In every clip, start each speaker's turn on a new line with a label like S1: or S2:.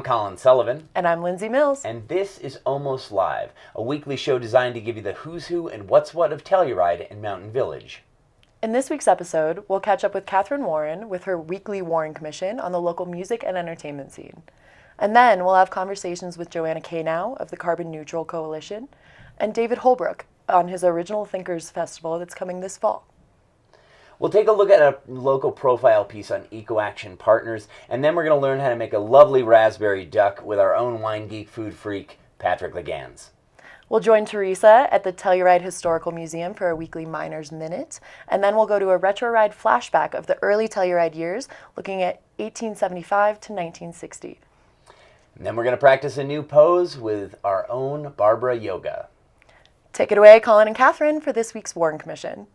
S1: I'm Colin Sullivan.
S2: And I'm Lindsay Mills.
S1: And this is Almost Live, a weekly show designed to give you the who's who and what's what of Telluride and Mountain Village.
S2: In this week's episode, we'll catch up with Catherine Warren with her weekly Warren Commission on the local music and entertainment scene. And then we'll have conversations with Joanna Kanow of the Carbon Neutral Coalition and David Holbrooke on his Original Thinkers Festival that's coming this fall.
S1: We'll take a look at a local profile piece on EcoAction Partners, and then we're going to learn how to make a lovely raspberry duck with our own Wine Geek Food Freak, Patrick Laguens.
S2: We'll join Teresa at the Telluride Historical Museum for a weekly Miners Minute, and then we'll go to a RetroRide Flashback of the early Telluride years, looking at 1875 to 1960.
S1: And then we're going to practice a new pose with our own Barbara Yoga.
S2: Take it away, Colin and Catherine, for this week's Warren Commission.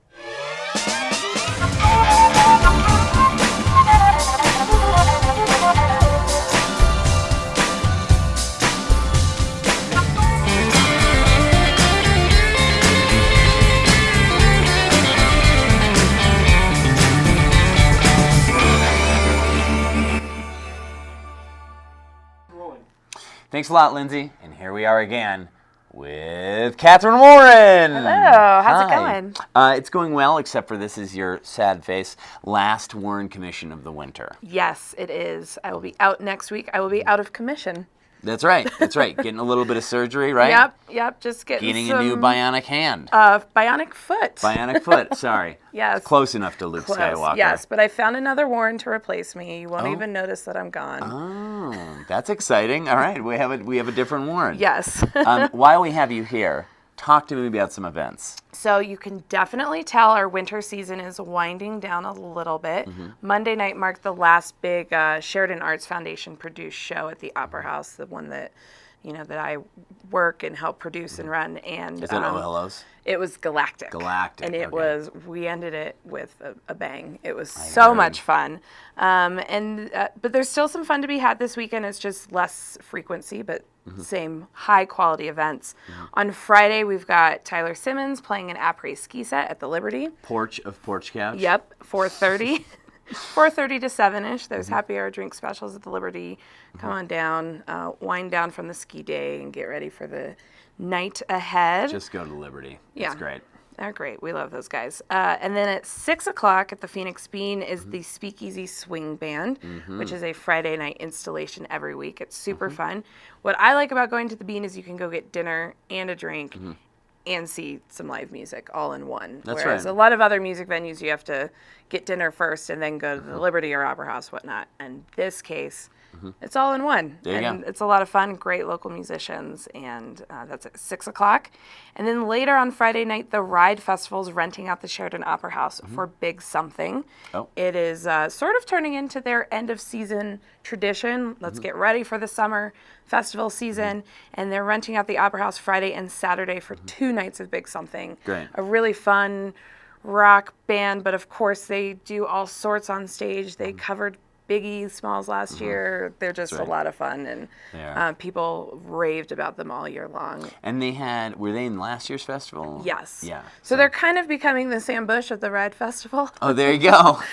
S1: Thanks a lot, Lindsay. And here we are again with Catherine Warren.
S3: Hello. How's it going?
S1: It's going well, except for this is your sad face. Last Warren Commission of the winter.
S3: Yes, it is. I will be out next week. I will be out of commission.
S1: That's right. That's right. Getting a little bit of surgery, right?
S3: Yep. Just getting
S1: a new bionic hand.
S3: Bionic foot.
S1: Bionic foot. Sorry.
S3: Yes.
S1: Close enough to Luke Skywalker.
S3: Yes, but I found another Warren to replace me. You won't even notice that I'm gone.
S1: Oh, that's exciting. All right, we have a different Warren.
S3: Yes.
S1: While we have you here, talk to me about some events.
S3: So you can definitely tell our winter season is winding down a little bit. Mm-hmm. Monday night marked the last big Sheridan Arts Foundation produced show at the Opera House, the one that that I work and help produce and run. And
S1: is it Oh Hellos?
S3: It was Galactic.
S1: And
S3: we ended it with a bang. It was so much fun. But there's still some fun to be had this weekend. It's just less frequency, but same high quality events. Mm-hmm. On Friday, we've got Tyler Simmons playing an après ski set at the Liberty.
S1: Porch Couch?
S3: Yep, 4:30. 4:30 to 7-ish. There's happy hour drink specials at the Liberty. Come on down, wind down from the ski day and get ready for the night ahead.
S1: Just go to the Liberty.
S3: Yeah.
S1: It's great.
S3: They're great. We love those guys. And then at 6 o'clock at the Phoenix Bean is the Speakeasy Swing Band, which is a Friday night installation every week. It's super fun. What I like about going to the Bean is you can go get dinner and a drink and see some live music all in one. Whereas a lot of other music venues, you have to get dinner first and then go to the Liberty or Opera House, whatnot. And this case, it's all in one.
S1: There you go.
S3: It's a lot of fun, great local musicians, and that's at 6 o'clock. And then later on Friday night, the Ride Festival is renting out the Sheridan Opera House for Big Something. Oh. It is sort of turning into their end-of-season tradition. Let's get ready for the summer festival season. And they're renting out the Opera House Friday and Saturday for 2 nights of Big Something.
S1: Great.
S3: A really fun rock band, but of course they do all sorts on stage. They covered Biggie Smalls last year. They're just a lot of fun, and people raved about them all year long.
S1: And were they in last year's festival?
S3: Yes.
S1: Yeah.
S3: So they're kind of becoming the Sam Bush of the Ride Festival.
S1: Oh, there you go.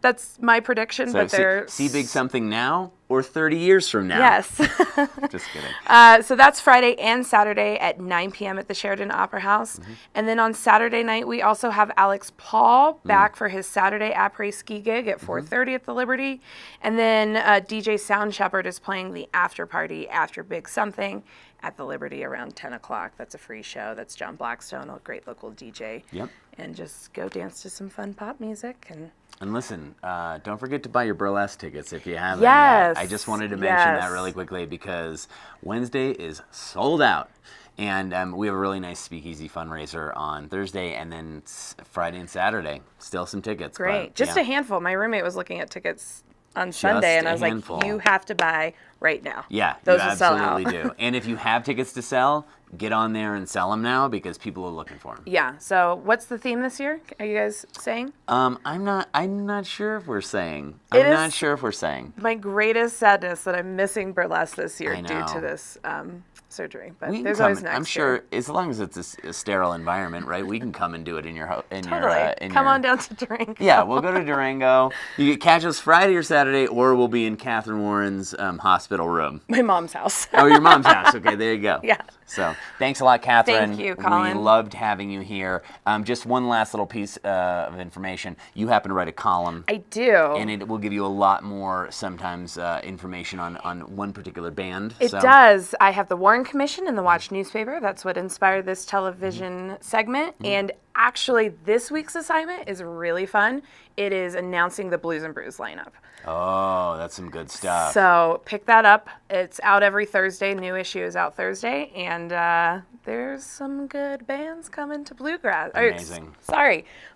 S3: That's my prediction,
S1: So
S3: but they're...
S1: see Big Something now or 30 years from now?
S3: Yes.
S1: Just kidding.
S3: So that's Friday and Saturday at 9 p.m. at the Sheridan Opera House. And then on Saturday night, we also have Alex Paul back for his Saturday après ski gig at 4:30 at the Liberty. And then DJ Sound Shepherd is playing the after party after Big Something at the Liberty around 10 o'clock. That's a free show. That's John Blackstone, a great local DJ.
S1: Yep.
S3: And just go dance to some fun pop music.
S1: And listen, don't forget to buy your burlesque tickets if you haven't
S3: yet.
S1: I just wanted to mention that really quickly because Wednesday is sold out. And we have a really nice speakeasy fundraiser on Thursday, and then Friday and Saturday. Still some tickets.
S3: Great.
S1: But,
S3: just a handful. My roommate was looking at tickets on Sunday, and I was like, you have to buy right now.
S1: Yeah,
S3: those
S1: you
S3: will sell out.
S1: absolutely do. And if you have tickets to sell, get on there and sell them now because people are looking for them.
S3: Yeah. So what's the theme this year? Are you guys saying?
S1: I'm not sure if we're saying.
S3: My greatest sadness that I'm missing burlesque this year
S1: I
S3: due
S1: know.
S3: to this surgery. But
S1: We can
S3: there's
S1: come
S3: always
S1: in-
S3: next
S1: I'm sure
S3: year.
S1: as long as it's a sterile environment, right? We can come and do it in your
S3: Totally. Come on down to Durango.
S1: Yeah, we'll go to Durango. You can catch us Friday or Saturday, or we'll be in Catherine Warren's hospital room.
S3: My mom's house.
S1: Oh, your mom's house. Okay, there you go.
S3: Yeah.
S1: So thanks a lot, Catherine.
S3: Thank you, Colin.
S1: We loved having you here. Just one last little piece of information. You happen to write a column.
S3: I do.
S1: And it will give you a lot more, sometimes, information on one particular band.
S3: It does. I have the Warren Commission in the Watch newspaper. That's what inspired this television segment. And actually, this week's assignment is really fun. It is announcing the Blues and Brews lineup.
S1: Oh, that's some good stuff.
S3: So pick that up. It's out every Thursday. New issue is out Thursday. And there's some good bands coming to Bluegrass.
S1: Amazing.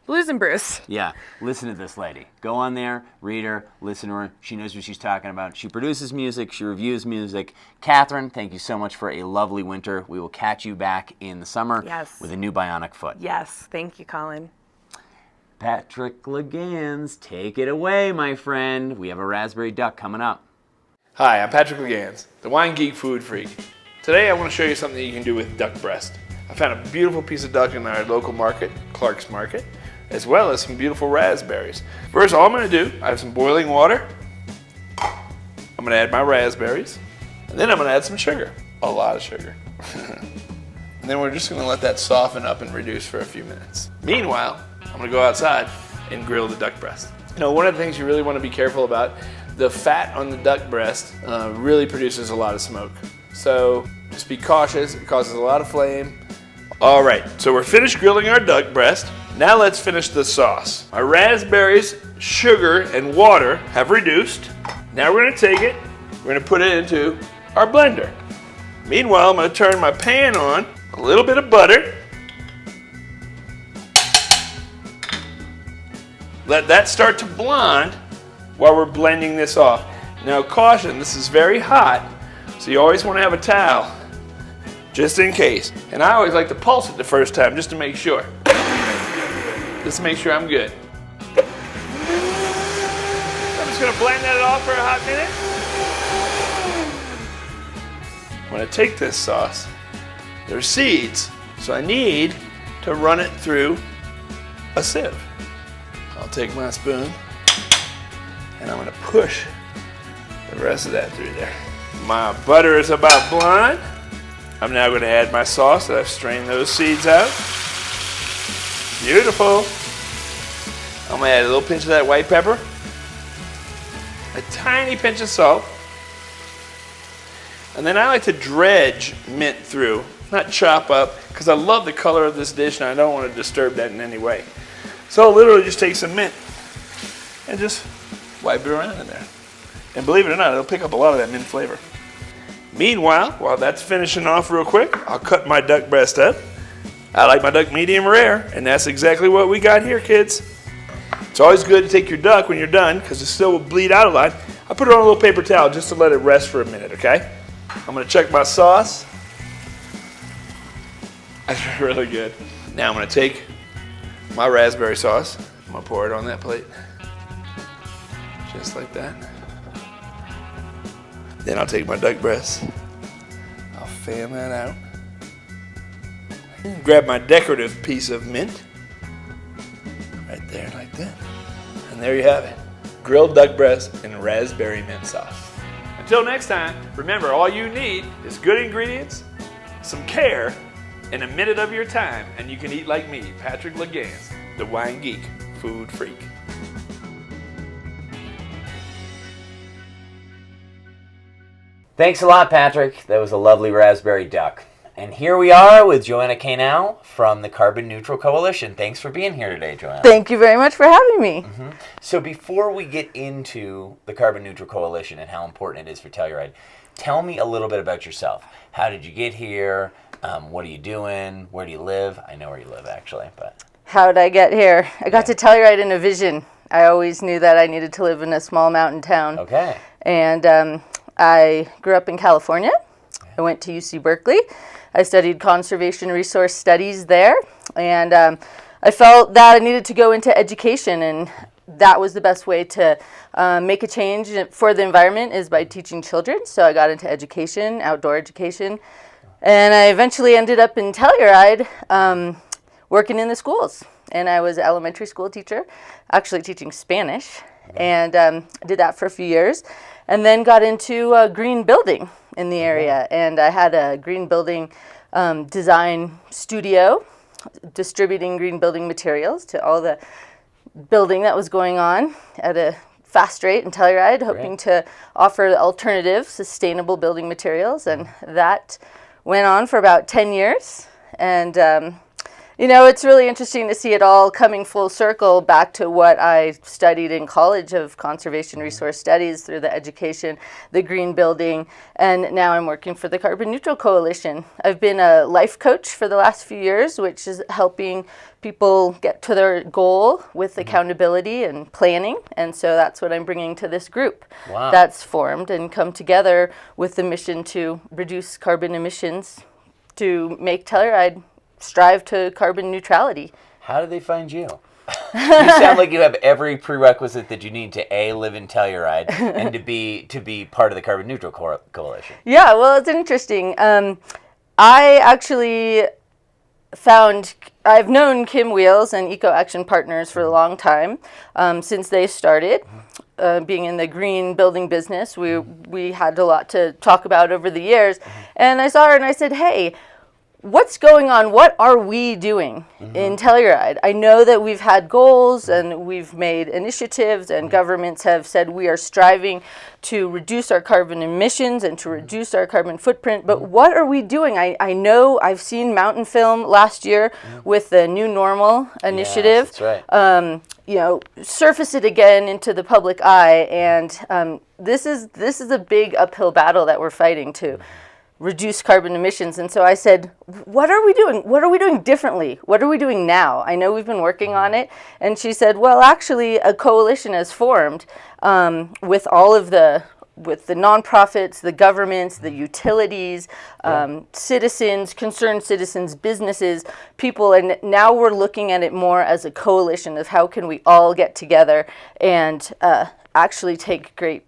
S3: Blues and Brews.
S1: Yeah, listen to this lady. Go on there, read her, listen to her. She knows what she's talking about. She produces music, she reviews music. Catherine, thank you so much for a lovely winter. We will catch you back in the summer with a new bionic foot.
S3: Yes, thank you, Colin.
S1: Patrick Laguens, take it away, my friend. We have a raspberry duck coming up.
S4: Hi, I'm Patrick Laguens, the Wine Geek Food Freak. Today I want to show you something you can do with duck breast. I found a beautiful piece of duck in our local market, Clark's Market, as well as some beautiful raspberries. First, all I'm going to do, I have some boiling water. I'm going to add my raspberries, and then I'm going to add some sugar, a lot of sugar. And then we're just going to let that soften up and reduce for a few minutes. Meanwhile, I'm going to go outside and grill the duck breast. You know, one of the things you really want to be careful about, the fat on the duck breast really produces a lot of smoke. So just be cautious, it causes a lot of flame. All right, so we're finished grilling our duck breast. Now let's finish the sauce. Our raspberries, sugar, and water have reduced. Now we're gonna take it, we're gonna put it into our blender. Meanwhile, I'm gonna turn my pan on, a little bit of butter. Let that start to blonde while we're blending this off. Now caution, this is very hot, so you always wanna have a towel, just in case. And I always like to pulse it the first time, just to make sure. Just to make sure I'm good. I'm just gonna blend that off for a hot minute. I'm gonna take this sauce. There's seeds, so I need to run it through a sieve. I'll take my spoon and I'm gonna push the rest of that through there. My butter is about blonde. I'm now gonna add my sauce that I've strained those seeds out. Beautiful. I'm gonna add a little pinch of that white pepper, a tiny pinch of salt, and then I like to dredge mint through, not chop up, because I love the color of this dish and I don't want to disturb that in any way. So I'll literally just take some mint and just wipe it around in there. And believe it or not, it'll pick up a lot of that mint flavor. Meanwhile, while that's finishing off real quick, I'll cut my duck breast up. I like my duck medium rare, and that's exactly what we got here, kids. It's always good to take your duck when you're done, because it still will bleed out a lot. I put it on a little paper towel just to let it rest for a minute, okay? I'm gonna check my sauce. That's really good. Now I'm gonna take my raspberry sauce. I'm gonna pour it on that plate. Just like that. Then I'll take my duck breast. I'll fan that out. Grab my decorative piece of mint. Right there, like that. And there you have it. Grilled duck breast and raspberry mint sauce. Until next time, remember all you need is good ingredients, some care, and a minute of your time, and you can eat like me, Patrick Laguens, the Wine Geek Food Freak.
S1: Thanks a lot, Patrick. That was a lovely raspberry duck. And here we are with Johanna Canal from the Carbon Neutral Coalition. Thanks for being here today, Joanna.
S5: Thank you very much for having me.
S1: So before we get into the Carbon Neutral Coalition and how important it is for Telluride, tell me a little bit about yourself. How did you get here? What are you doing? Where do you live? I know where you live, actually, but...
S5: How did I get here? I got to Telluride in a vision. I always knew that I needed to live in a small mountain town.
S1: Okay.
S5: And I grew up in California. I went to UC Berkeley. I studied conservation resource studies there, and I felt that I needed to go into education, and that was the best way to make a change for the environment is by teaching children. So I got into education, outdoor education, and I eventually ended up in Telluride working in the schools. And I was an elementary school teacher, actually teaching Spanish, and did that for a few years, and then got into green building in the area. And I had a green building design studio distributing green building materials to all the building that was going on at a fast rate in Telluride, hoping to offer alternative, sustainable building materials. And that went on for about 10 years. And, you know, it's really interesting to see it all coming full circle back to what I studied in college of conservation resource studies through the education, the green building, and now I'm working for the Carbon Neutral Coalition. I've been a life coach for the last few years, which is helping people get to their goal with accountability and planning, and so that's what I'm bringing to this group that's formed and come together with the mission to reduce carbon emissions to make Telluride strive to carbon neutrality.
S1: How do they find you? You sound like you have every prerequisite that you need to A, live in Telluride, and to be part of the Carbon Neutral Coalition.
S5: Yeah, well, it's interesting. I actually I've known Kim Wheels and EcoAction Partners for a long time, since they started. Being in the green building business, we had a lot to talk about over the years. And I saw her and I said, hey, what's going on? What are we doing in Telluride? I know that we've had goals and we've made initiatives and governments have said we are striving to reduce our carbon emissions and to reduce our carbon footprint, but what are we doing? I know I've seen Mountain Film last year with the New Normal initiative.
S1: Yes, that's right.
S5: You know, surface it again into the public eye, and this is a big uphill battle that we're fighting to reduce carbon emissions. And so I said, what are we doing? What are we doing differently? What are we doing now? I know we've been working on it. And she said, well, actually a coalition has formed with the nonprofits, the governments, the utilities, citizens, concerned citizens, businesses, people, and now we're looking at it more as a coalition of how can we all get together and actually take great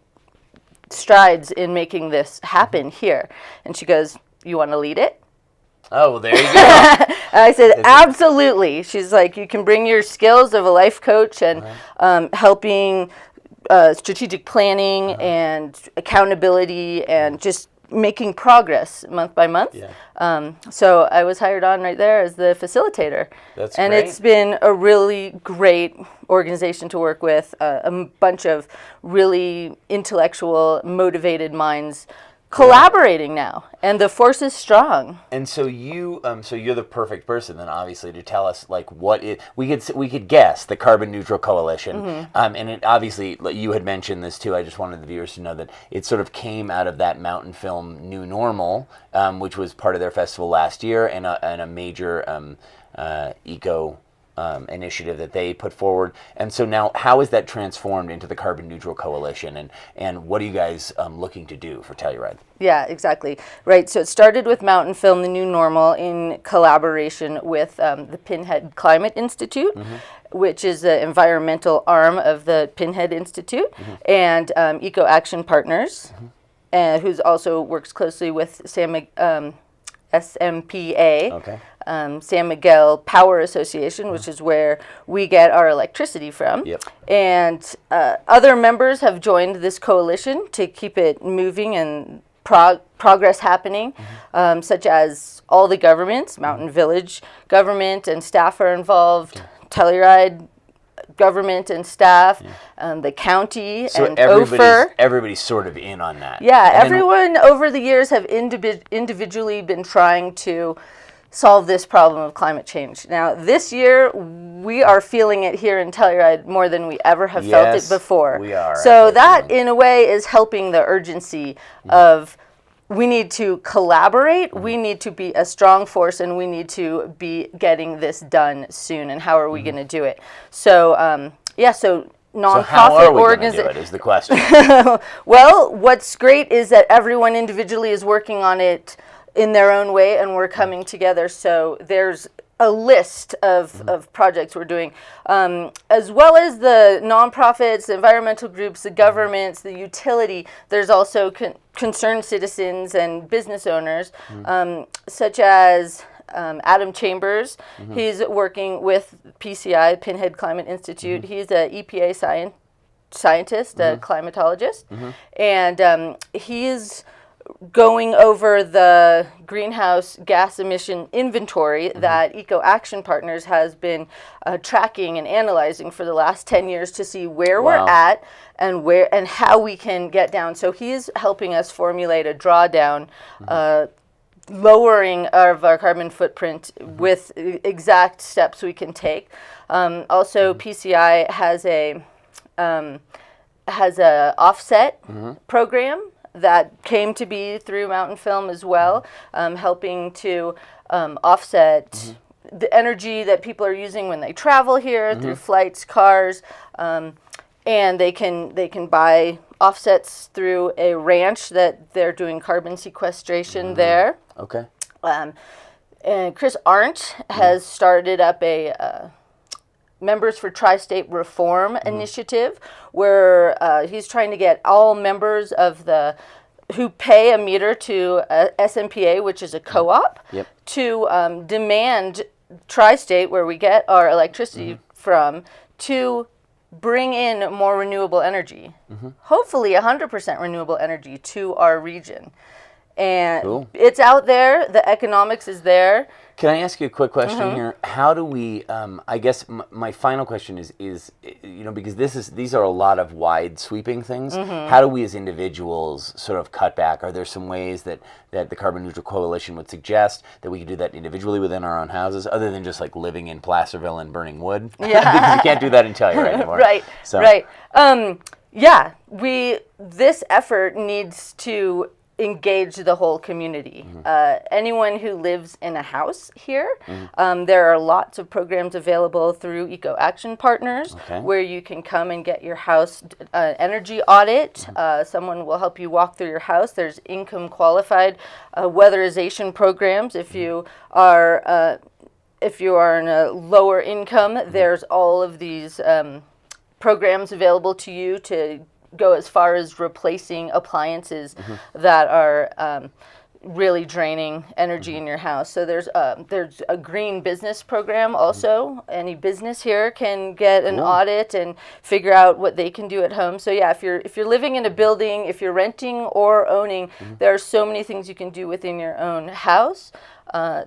S5: strides in making this happen here. And she goes, you want to lead it?
S1: Oh, well, there you go.
S5: I said, absolutely. She's like, you can bring your skills of a life coach and helping strategic planning and accountability and just making progress month by month. So I was hired on right there as the facilitator.
S1: That's
S5: and
S1: great.
S5: It's been a really great organization to work with, a bunch of really intellectual, motivated minds collaborating now, and the force is strong.
S1: And so you're the perfect person then, obviously, to tell us like what it. We could guess the Carbon Neutral Coalition, and it obviously you had mentioned this too. I just wanted the viewers to know that it sort of came out of that Mountain Film New Normal, which was part of their festival last year, and a major eco initiative that they put forward. And so now, how is that transformed into the Carbon Neutral Coalition, and what are you guys looking to do for Telluride?
S5: Yeah, exactly. Right. So it started with Mountain Film, the New Normal, in collaboration with the Pinhead Climate Institute, which is the environmental arm of the Pinhead Institute, and EcoAction Partners, who's also works closely with SMPA.
S1: Okay.
S5: San Miguel Power Association, which is where we get our electricity from.
S1: Yep.
S5: And other members have joined this coalition to keep it moving and progress happening, such as all the governments, Mountain Village government and staff are involved, Telluride government and staff, the county,
S1: so
S5: and OFER.
S1: Everybody's sort of in on that.
S5: Yeah,
S1: And
S5: everyone over the years have individually been trying to solve this problem of climate change. Now, this year, we are feeling it here in Telluride more than we ever have felt it before.
S1: We are.
S5: So that, in a way, is helping the urgency of we need to collaborate, we need to be a strong force, and we need to be getting this done soon. And how are we going to do it? So, so nonprofit
S1: So how are we going to do it is the question.
S5: Well, what's great is that everyone individually is working on it in their own way, and we're coming together. So there's a list of projects we're doing, as well as the nonprofits, the environmental groups, the governments, the utility. There's also concerned citizens and business owners, such as Adam Chambers. He's working with PCI, Pinhead Climate Institute. He's an EPA scientist, a climatologist, and he's going over the greenhouse gas emission inventory that EcoAction Partners has been tracking and analyzing for the last 10 years to see where we're at and how we can get down. So he's helping us formulate a drawdown, lowering of our carbon footprint with exact steps we can take. Also, PCI has a offset program that came to be through Mountain Film as well, helping to offset the energy that people are using when they travel here through flights, cars, and they can buy offsets through a ranch that they're doing carbon sequestration there.
S1: Okay.
S5: And Chris Arndt has started up a Members for Tri-State Reform initiative, where he's trying to get all members of who pay a meter to SMPA, which is a co-op, to demand Tri-State, where we get our electricity from, to bring in more renewable energy, hopefully 100% renewable energy to our region. And it's out there, the economics is there.
S1: Can I ask you a quick question here? How do we, I guess my final question is, because these are a lot of wide sweeping things, how do we as individuals sort of cut back? Are there some ways that the Carbon Neutral Coalition would suggest that we could do that individually within our own houses, other than just like living in Placerville and burning wood?
S5: Yeah.
S1: Because you can't do that in Telluride anymore.
S5: Right,
S1: So.
S5: right. This effort needs to engage the whole community. Anyone who lives in a house here, there are lots of programs available through EcoAction Partners, where you can come and get your house energy audit. Someone will help you walk through your house. There's income qualified weatherization programs. If you are in a lower income, there's all of these programs available to you to go as far as replacing appliances that are really draining energy in your house. So there's a green business program also. Any business here can get an audit and figure out what they can do at home. So yeah, if you're living in a building, if you're renting or owning, there are so many things you can do within your own house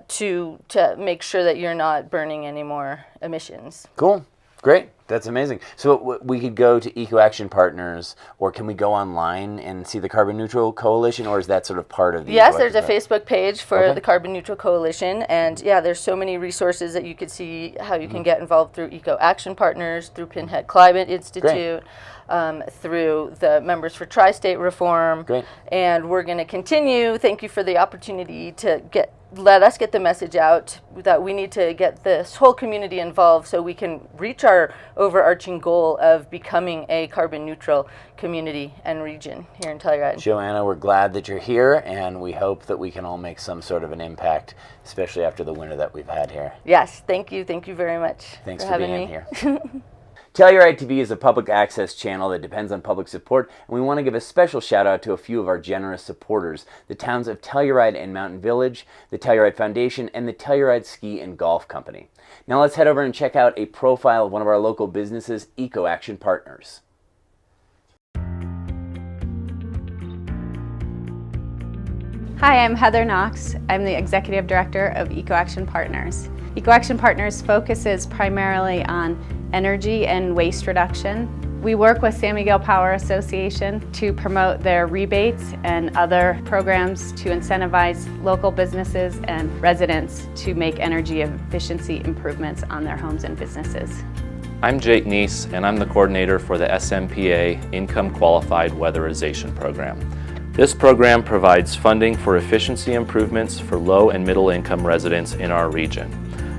S5: to make sure that you're not burning any more emissions.
S1: Cool. Great. That's amazing. So we could go to EcoAction Partners, or can we go online and see the Carbon Neutral Coalition, or is that sort of part of the...
S5: Yes, there's a Facebook page for the Carbon Neutral Coalition, and there's so many resources that you could see how you can get involved through EcoAction Partners, through Pinhead Climate Institute, through the Members for Tri-State Reform.
S1: Great.
S5: And we're going to continue. Thank you for the opportunity to let us get the message out that we need to get this whole community involved so we can reach our overarching goal of becoming a carbon neutral community and region here in Telluride.
S1: Joanna, we're glad that you're here, and we hope that we can all make some sort of an impact, especially after the winter that we've had here.
S5: Yes, thank you. Thank you very much.
S1: Thanks
S5: for
S1: for
S5: having
S1: being
S5: me.
S1: here. Telluride TV is a public access channel that depends on public support, and we want to give a special shout out to a few of our generous supporters, the towns of Telluride and Mountain Village, the Telluride Foundation, and the Telluride Ski and Golf Company. Now let's head over and check out a profile of one of our local businesses, EcoAction Partners.
S6: Hi, I'm Heather Knox. I'm the Executive Director of EcoAction Partners. EcoAction Partners focuses primarily on energy and waste reduction. We work with San Miguel Power Association to promote their rebates and other programs to incentivize local businesses and residents to make energy efficiency improvements on their homes and businesses.
S7: I'm Jake Neese, and I'm the coordinator for the SMPA Income Qualified Weatherization Program. This program provides funding for efficiency improvements for low and middle income residents in our region.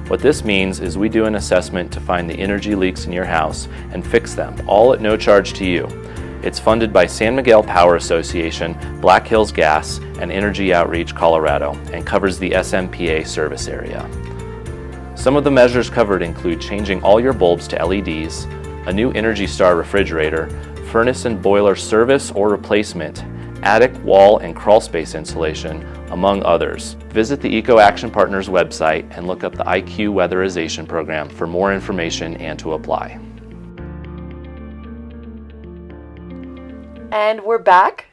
S7: What this means is we do an assessment to find the energy leaks in your house and fix them, all at no charge to you. It's funded by San Miguel Power Association, Black Hills Gas, and Energy Outreach Colorado, and covers the SMPA service area. Some of the measures covered include changing all your bulbs to LEDs, a new Energy Star refrigerator, furnace and boiler service or replacement, attic, wall, and crawl space insulation, among others. Visit the EcoAction Partners website and look up the IQ Weatherization Program for more information and to apply.
S2: And we're back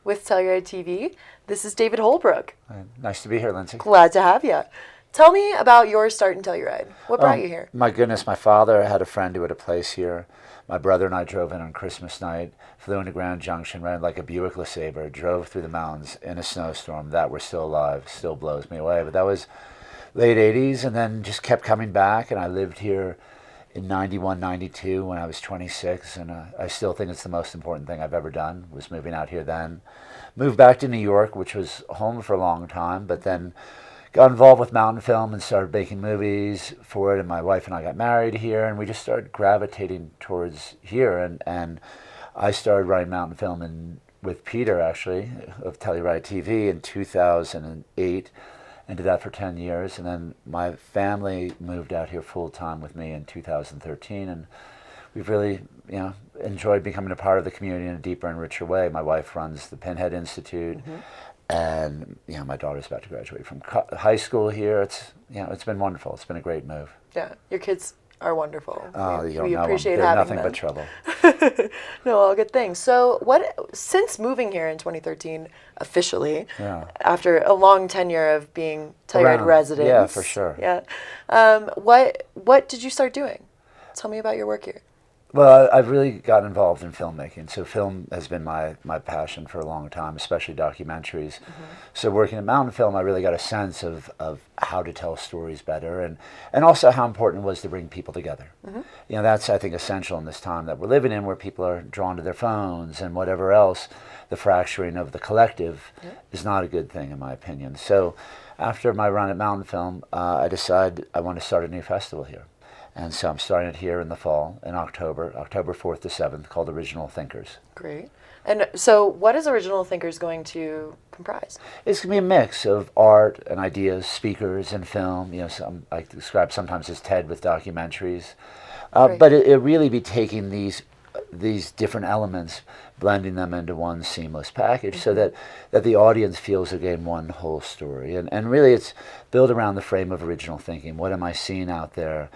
S2: with Telluride TV. This is David Holbrooke.
S8: Nice to be here, Lindsay.
S2: Glad to have you. Tell me about your start in Telluride. What brought you here?
S8: My goodness, my father had a friend who had a place here. My brother and I drove in on Christmas night, flew into Grand Junction, ran like a Buick LeSabre, drove through the mountains in a snowstorm. That we're still alive, still blows me away. But that was late 80s, and then just kept coming back, and I lived here in 91, 92 when I was 26, and I still think it's the most important thing I've ever done, was moving out here then. Moved back to New York, which was home for a long time, but then got involved with mountain film and started making movies for it, and my wife and I got married here, and we just started gravitating towards here, and I started writing mountain film with Peter, actually, of Telluride TV in 2008, and did that for 10 years, and then my family moved out here full-time with me in 2013, and we've really, enjoyed becoming a part of the community in a deeper and richer way. My wife runs the Pinhead Institute, and my daughter's about to graduate from high school here. It's been wonderful. It's been a great move.
S2: Yeah, your kids are wonderful.
S8: Oh, you don't
S2: we
S8: know
S2: appreciate
S8: them. They're
S2: having
S8: nothing
S2: them.
S8: but trouble.
S2: No, all good things. So, since moving here in 2013 officially, after a long tenure of being Telluride residents,
S8: yeah, for sure.
S2: Yeah, what did you start doing? Tell me about your work here.
S8: Well, I've really gotten involved in filmmaking. So film has been my passion for a long time, especially documentaries. So working in mountain film, I really got a sense of how to tell stories better, and also how important it was to bring people together. That's, I think, essential in this time that we're living in, where people are drawn to their phones and whatever else. The fracturing of the collective is not a good thing, in my opinion. So after my run at mountain film, I decided I want to start a new festival here. And so I'm starting it here in the fall, in October 4th to 7th, called Original Thinkers.
S2: Great. And so what is Original Thinkers going to comprise?
S8: It's going to be a mix of art and ideas, speakers and film. I describe sometimes as TED with documentaries. But it really be taking these different elements, blending them into one seamless package so that the audience feels, again, one whole story. And really it's built around the frame of original thinking. What am I seeing out there?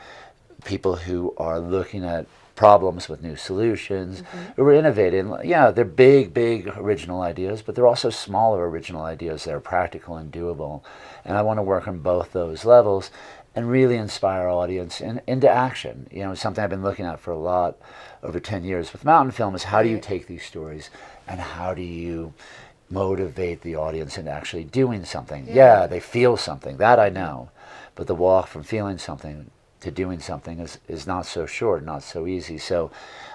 S8: People who are looking at problems with new solutions, who are innovating. Yeah, they're big original ideas, but they're also smaller original ideas that are practical and doable. And I want to work on both those levels and really inspire our audience into action. Something I've been looking at for a lot over 10 years with mountain film is how do you take these stories and how do you motivate the audience into actually doing something? Yeah, they feel something, that I know, but the walk from feeling something to doing something is not so short, not so easy. So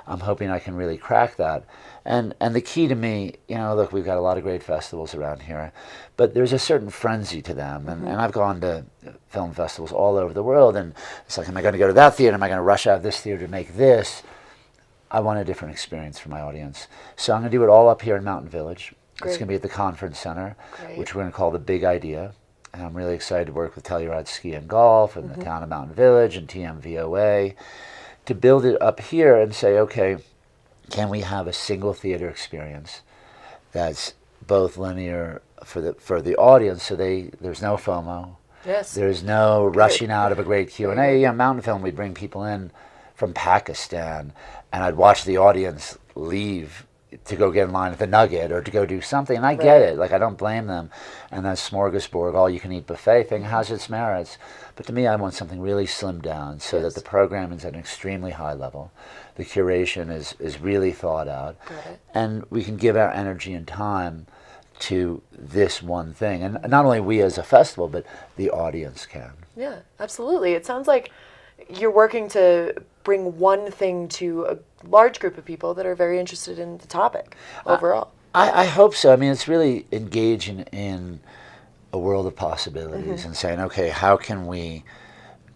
S8: I'm hoping I can really crack that. And the key to me, look, we've got a lot of great festivals around here, but there's a certain frenzy to them. And I've gone to film festivals all over the world, and it's like, am I going to go to that theater? Am I going to rush out of this theater to make this? I want a different experience for my audience. So I'm going to do it all up here in Mountain Village.
S2: Great.
S8: It's going to be at the Conference Center,
S2: Great.
S8: which we're going to call the Big Idea. And I'm really excited to work with Telluride Ski and Golf and the town of Mountain Village and TMVOA to build it up here and say, okay, can we have a single theater experience that's both linear for the audience, so there's no FOMO, there's no rushing out of a great Q&A. Mountain film, we'd bring people in from Pakistan, and I'd watch the audience leave to go get in line at the Nugget or to go do something, and I get it, I don't blame them. And that smorgasbord, all-you-can-eat buffet thing has its merits. But to me, I want something really slimmed down so that the programming is at an extremely high level. The curation is really thought out. And we can give our energy and time to this one thing. And not only we as a festival, but the audience can. Yeah,
S2: absolutely. It sounds like you're working to bring one thing to a large group of people that are very interested in the topic overall.
S8: I hope so. It's really engaging in a world of possibilities and saying, okay, how can we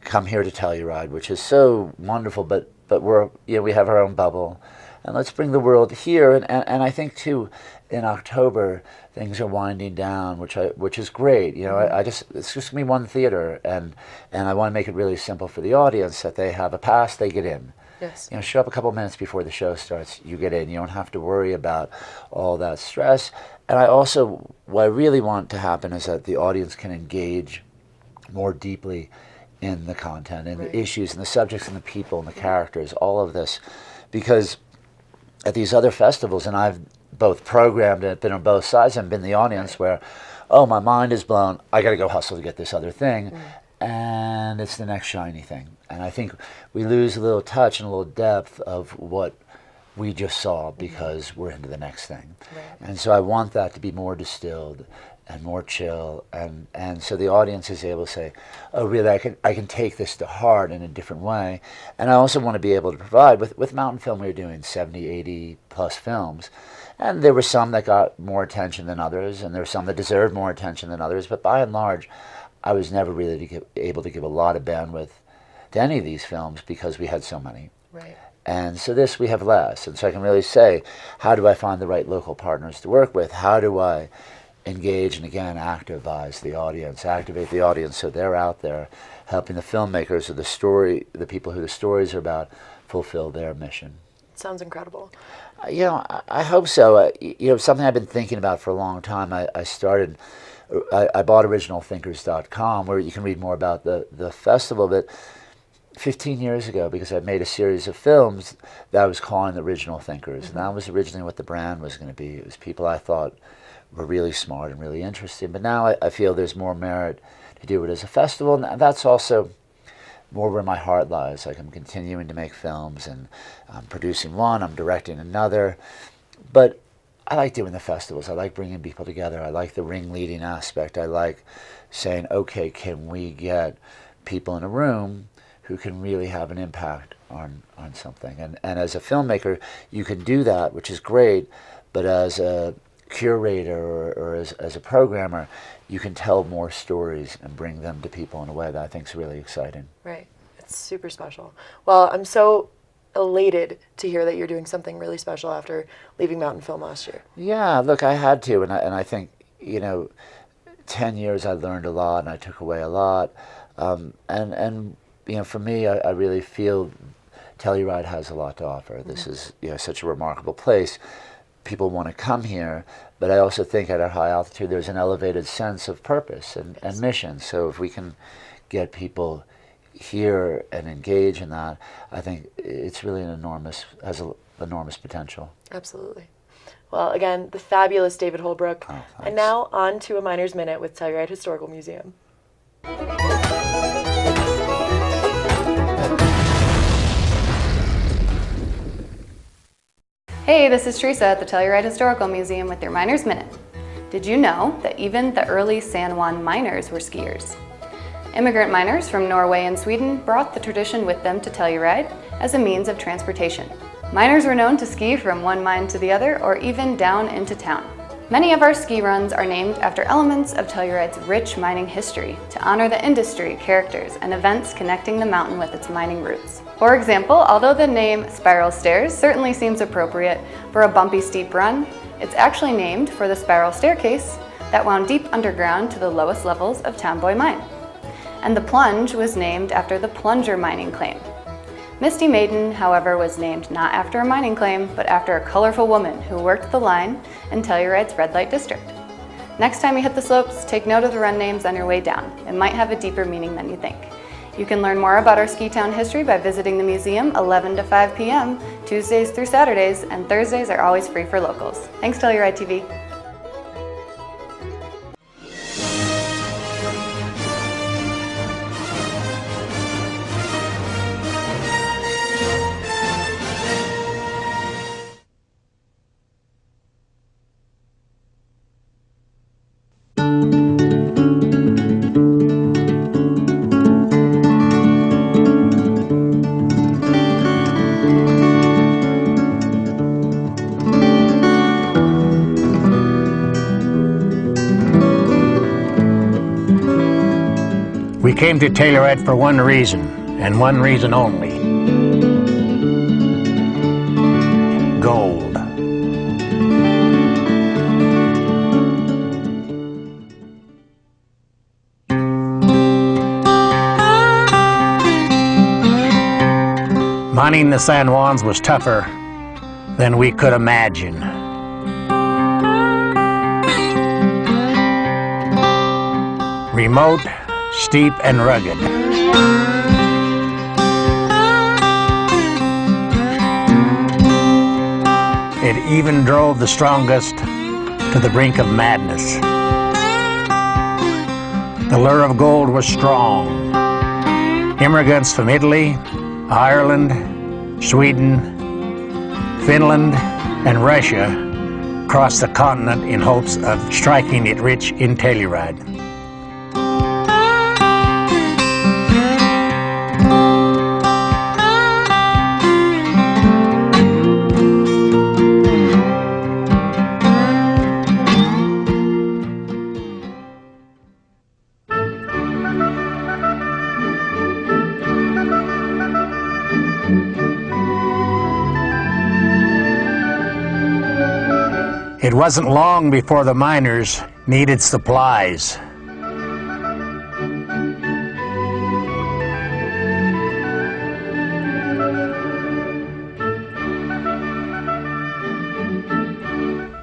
S8: come here to Telluride, which is so wonderful, but we're, we have our own bubble, and let's bring the world here. And I think too, in October things are winding down, which is great. It's just gonna be one theater, and I want to make it really simple for the audience, that they have a pass, they get in.
S2: Yes.
S8: Show up a couple minutes before the show starts, you get in. You don't have to worry about all that stress. And what I really want to happen is that the audience can engage more deeply in the content and the issues and the subjects and the people and the characters, all of this. Because at these other festivals, and I've both programmed it, been on both sides, and been the audience where, oh, my mind is blown, I got to go hustle to get this other thing. And it's the next shiny thing. And I think we lose a little touch and a little depth of what we just saw because we're into the next thing. And so I want that to be more distilled and more chill, and so the audience is able to say, oh, really, I can take this to heart in a different way. And I also want to be able to provide, with Mountain Film, we were doing 70, 80 plus films, and there were some that got more attention than others, and there were some that deserved more attention than others, but by and large, I was never really able to give a lot of bandwidth to any of these films because we had so many.
S2: Right.
S8: And so this we have less, and so I can really say, how do I find the right local partners to work with? How do I engage and, again, activate the audience so they're out there helping the filmmakers or the people who the stories are about, fulfill their mission.
S2: Sounds incredible.
S8: I hope so. Something I've been thinking about for a long time. I bought originalthinkers.com, where you can read more about the festival, but 15 years ago, because I made a series of films that I was calling the Original Thinkers, and that was originally what the brand was going to be. It was people I thought were really smart and really interesting, but now I feel there's more merit to do it as a festival, and that's also more where my heart lies. Like, I'm continuing to make films, and I'm producing one, I'm directing another, but I like doing the festivals. I like bringing people together. I like the ring-leading aspect. I like saying, okay, can we get people in a room who can really have an impact on something? And as a filmmaker, you can do that, which is great, but as a curator or as a programmer, you can tell more stories and bring them to people in a way that I think is really exciting.
S2: Right. It's super special. Well, I'm so elated to hear that you're doing something really special after leaving Mountain Film last year.
S8: Yeah, look, I had to, and I think, 10 years I learned a lot and I took away a lot. And for me, I really feel Telluride has a lot to offer. This is such a remarkable place. People want to come here, but I also think at a high altitude there's an elevated sense of purpose and mission. So if we can get people here and engage in that, I think it's really has an enormous potential.
S2: Absolutely. Well, again, the fabulous David Holbrooke.
S8: Oh,
S2: and now on to a Miner's Minute with Telluride Historical Museum.
S6: Hey, this is Teresa at the Telluride Historical Museum with your Miner's Minute. Did you know that even the early San Juan miners were skiers? Immigrant miners from Norway and Sweden brought the tradition with them to Telluride as a means of transportation. Miners were known to ski from one mine to the other or even down into town. Many of our ski runs are named after elements of Telluride's rich mining history to honor the industry, characters, and events connecting the mountain with its mining roots. For example, although the name Spiral Stairs certainly seems appropriate for a bumpy, steep run, it's actually named for the spiral staircase that wound deep underground to the lowest levels of Townboy Mine. And the plunge was named after the plunger mining claim. Misty Maiden, however, was named not after a mining claim, but after a colorful woman who worked the line in Telluride's red light district. Next time you hit the slopes, take note of the run names on your way down. It might have a deeper meaning than you think. You can learn more about our ski town history by visiting the museum 11 to 5 p.m. Tuesdays through Saturdays, and Thursdays are always free for locals. Thanks, Telluride TV.
S9: came to Telluride for one reason, and one reason only. Gold. Mining the San Juans was tougher than we could imagine. Remote, steep, and rugged. It even drove the strongest to the brink of madness. The lure of gold was strong. Immigrants from Italy, Ireland, Sweden, Finland, and Russia crossed the continent in hopes of striking it rich in Telluride. It wasn't long before the miners needed supplies.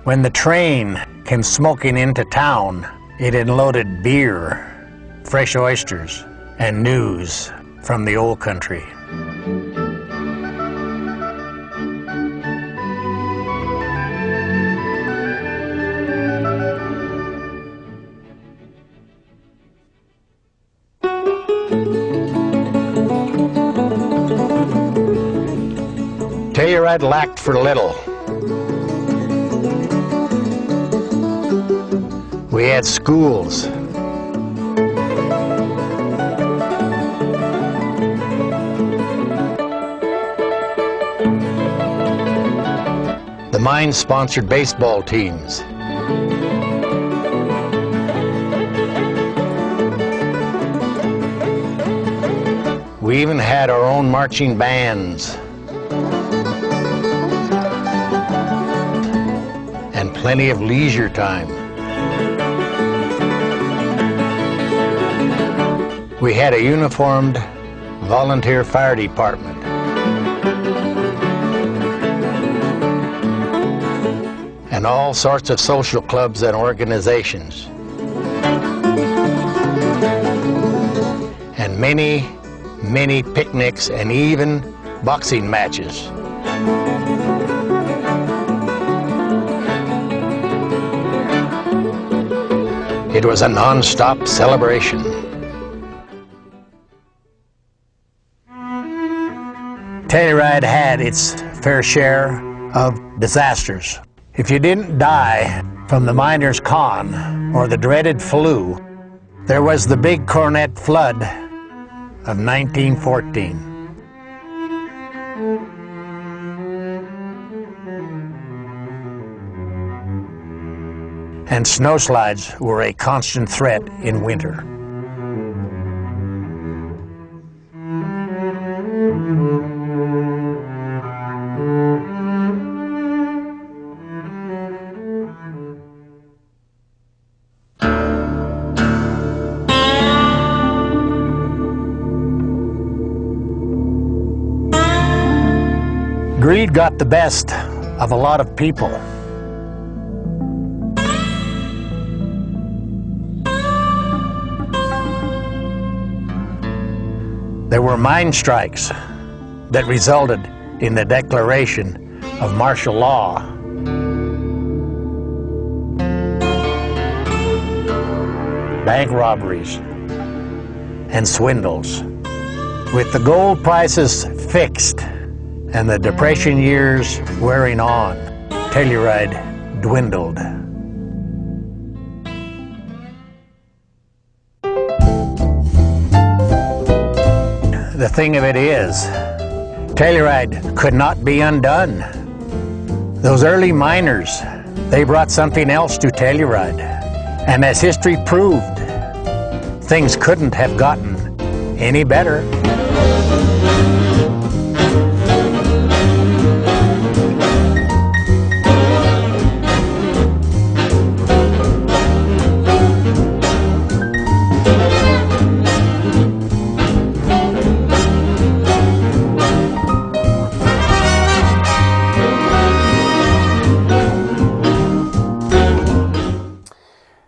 S9: When the train came smoking into town, it unloaded beer, fresh oysters, and news from the old country. Telluride lacked for little. We had schools, the mine sponsored baseball teams, we even had our own marching bands. And plenty of leisure time. We had a uniformed volunteer fire department. And all sorts of social clubs and organizations. And many, many picnics and even boxing matches. It was a non-stop celebration. Telluride had its fair share of disasters. If you didn't die from the miners' con or the dreaded flu, there was the big Cornet flood of 1914. And snowslides were a constant threat in winter. Greed got the best of a lot of people. There were mine strikes that resulted in the declaration of martial law. Bank robberies and swindles. With the gold prices fixed and the Depression years wearing on, Telluride dwindled. The thing of it is, Telluride could not be undone. Those early miners, they brought something else to Telluride. And as history proved, things couldn't have gotten any better.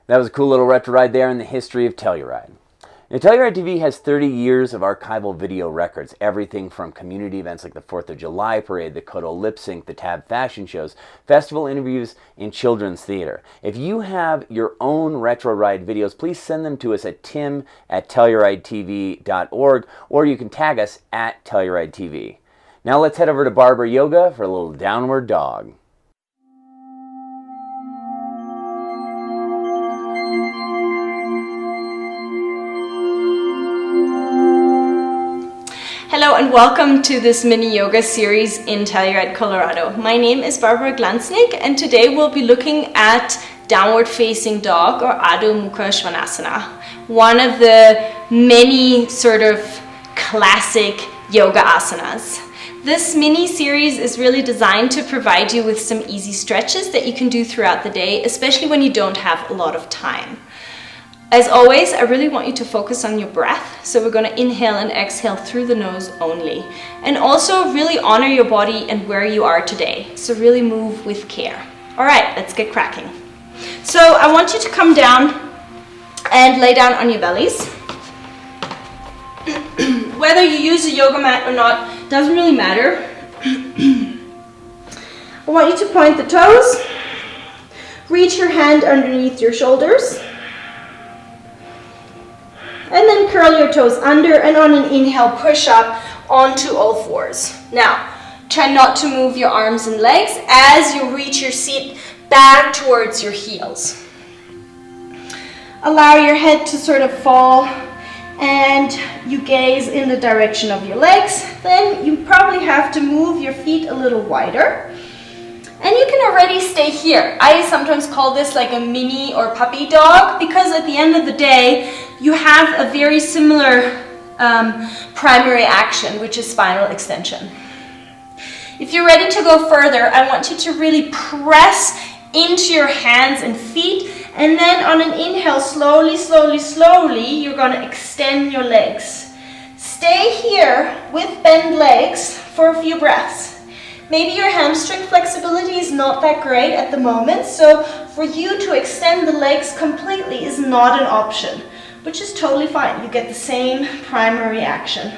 S1: That was a cool little retro ride there in the history of Telluride. Now, Telluride TV has 30 years of archival video records, everything from community events like the 4th of July Parade, the Kodo Lip Sync, the Tab fashion shows, festival interviews, and children's theater. If you have your own RetroRide videos, please send them to us at tim@TellurideTV.org, or you can tag us at Telluride TV. Now let's head over to Barbara Yoga for a little downward dog.
S10: Hello and welcome to this mini yoga series in Telluride, Colorado. My name is Barbara Glansnik and today we'll be looking at downward facing dog or Adho Mukha Svanasana, one of the many sort of classic yoga asanas. This mini series is really designed to provide you with some easy stretches that you can do throughout the day, especially when you don't have a lot of time. As always, I really want you to focus on your breath. So we're going to inhale and exhale through the nose only. And also really honor your body and where you are today. So really move with care. All right, let's get cracking. So I want you to come down and lay down on your bellies. Whether you use a yoga mat or not, doesn't really matter. I want you to point the toes. Reach your hand underneath your shoulders. And then curl your toes under, and on an inhale, push up onto all fours. Now, try not to move your arms and legs as you reach your seat back towards your heels. Allow your head to sort of fall, and you gaze in the direction of your legs. Then you probably have to move your feet a little wider. And you can already stay here. I sometimes call this like a mini or puppy dog, because at the end of the day, you have a very similar primary action, which is spinal extension. If you're ready to go further, I want you to really press into your hands and feet, and then on an inhale, slowly, slowly, slowly, you're going to extend your legs. Stay here with bent legs for a few breaths. Maybe your hamstring flexibility is not that great at the moment, so for you to extend the legs completely is not an option, which is totally fine. You get the same primary action.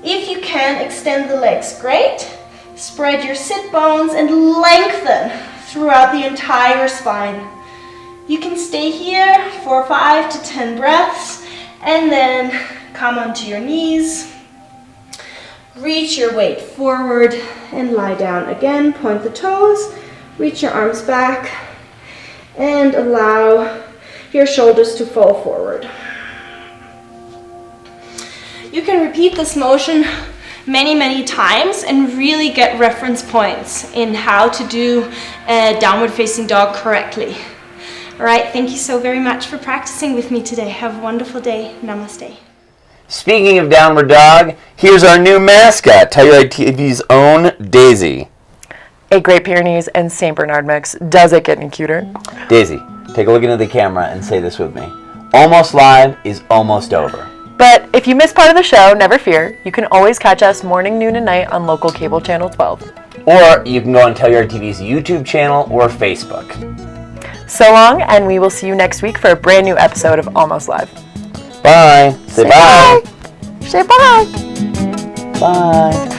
S10: If you can extend the legs, great. Spread your sit bones and lengthen throughout the entire spine. You can stay here for 5 to 10 breaths and then come onto your knees. Reach your weight forward and lie down again. Point the toes, reach your arms back, and allow your shoulders to fall forward. You can repeat this motion many, many times and really get reference points in how to do a downward facing dog correctly. All right, thank you so very much for practicing with me today. Have a wonderful day. Namaste.
S1: Speaking of downward dog, here's our new mascot, Telluride TV's own Daisy.
S2: A Great Pyrenees and St. Bernard mix. Does it get any cuter?
S1: Daisy, take a look into the camera and say this with me. Almost Live is almost over.
S2: But if you missed part of the show, never fear. You can always catch us morning, noon, and night on local cable channel 12.
S1: Or you can go on Telluride TV's YouTube channel or Facebook.
S2: So long, and we will see you next week for a brand new episode of Almost Live.
S1: Bye. Say bye.
S2: Say bye.
S1: Bye.